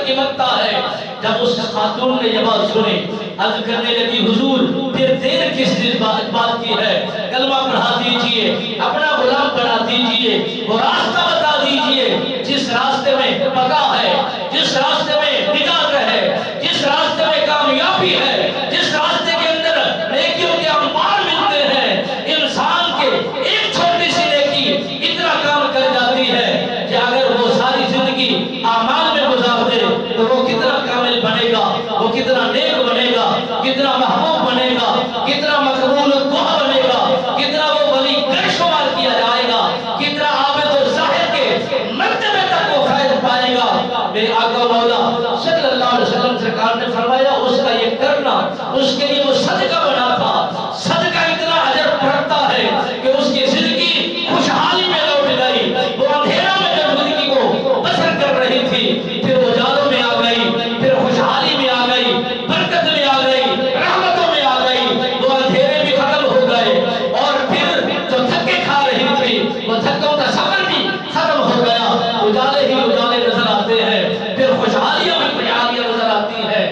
چمکتا ہے۔ جب اس خاتون نے یہ بات سنی، عرض کرنے لگی حضور پھر دیر کس بات کی ہے؟ کلمہ پڑھا دیجئے، اپنا غلام بنا دیجئے، وہ راستہ بتا دیجئے جس راستے میں بقا ہے، جس راستے میں نجات ہے، جس راستے میں کامیابی ہے، جس راستے کے اندر نیکیوں کے انبار ملتے ہیں۔ انسان کے ایک چھوٹی سی نیکی اتنا کام کر جاتی ہے کہ اگر وہ ساری زندگی اعمال میں گزار دے تو وہ کتنا کامل بنے گا، وہ کتنا نیک بنے گا، کتنا محبوب بنے گا، کتنا مقبول دعا بنے گا، کتنا وہ ولی گر شمار کیا جائے گا، کتنا عابد و زاہد کے مرتبے تک وہ فائد پائے گا۔ میرے آقا مولا صلی اللہ علیہ وسلم سرکار نے فرمایا اس کا یہ کرنا اس کے لیے وہ صدقہ بنا تھا۔ صدقہ اتنا اجر بڑھتا ہے کہ اس کی زندگی خوشحالی میں لوٹ گئی۔ وہ اندھیرا میں جب زندگی کو بسر کر رہی تھی، پھر وہ جالوں میں آ گئی، پھر خوشحالی میں آ گئی، برکت میں آ گئی، رحمتوں میں آ گئی۔ وہ اندھیرے بھی ختم ہو گئے اور پھر جو تھکے کھا رہی تھی وہ تھکوں کا سفر بھی ختم ہو گیا۔ اجالے ہی اجالے نظر آتے ہیں، پھر خوشحالیاں بھی خوشحالیاں نظر آتی ہیں۔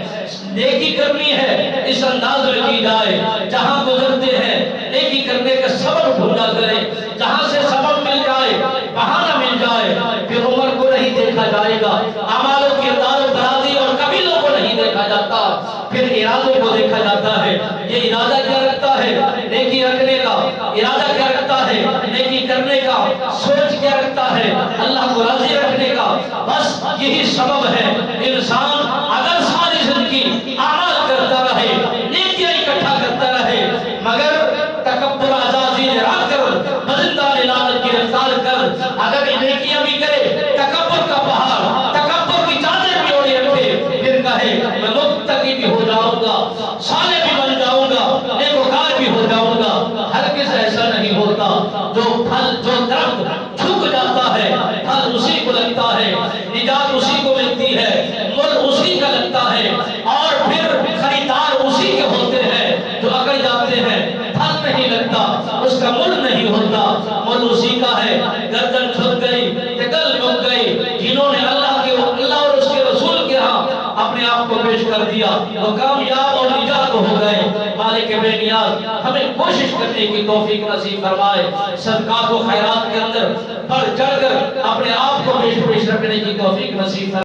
نیکی کرنی ہے اس انداز میں کی جائے، جہاں گزرتے ہیں نیکی کرنے کا سبب ڈھونڈا کرے، جہاں سے سبب مل جائے، بہانہ مل جائے، پھر عمر کو نہیں دیکھا جائے گا، اعمالوں کی دار و برادری اور قبیلوں کو نہیں دیکھا جاتا، پھر ارادوں کو دیکھا جاتا ہے۔ یہ ارادہ کیا رکھتا ہے؟ نیکی رکھنے کا ارادہ کیا رکھتا ہے؟ نیکی کرنے کا سوچ کیا رکھتا ہے؟ اللہ کو راضی رکھنے کا۔ بس یہی سبب ہے۔ انسان اگر ساری زندگی اعمال کرتا رہے، نیکیاں اکٹھا کرتا رہے، مگر تکبر عزازی را کر بزندان لعنت کی رفتار کر اگر نیکیاں بھی کرے، تکبر کا پہاڑ، تکبر کی چادر بھی اوڑھے رکھے، پھر کہے میں متقی بھی ہو جاؤں گا، صالح بھی بن جاؤں گا، نیکوکار بھی ہو جاؤں گا، ہرگز ایسا نہیں ہوتا۔ جو درخت جھک جاتا ہے پھل اسی کو لگتا ہے، نجات اسی کو ملتی ہے، مل اسی کا لگتا ہے، اور پھر خریدار اسی کے ہوتے ہیں۔ جو اکڑ جاتے ہیں پھل نہیں لگتا، اس کا مل نہیں ہوتا، مل اسی کا ہے۔ گردن جھک گئی، ٹکل جھک گئی، جنہوں نے اللہ اور اس کے رسول کے ہاں اپنے آپ کو پیش کر دیا وہ کامیاب اور نجات ہو گئے۔ مالک بے نیاز ہمیں کوشش کرنے کی توفیق نصیب فرمائے، صدقات و خیرات کے اندر بڑھ چڑھ کر اپنے آپ کو پیش رکھنے کی توفیق نصیب فرمائے۔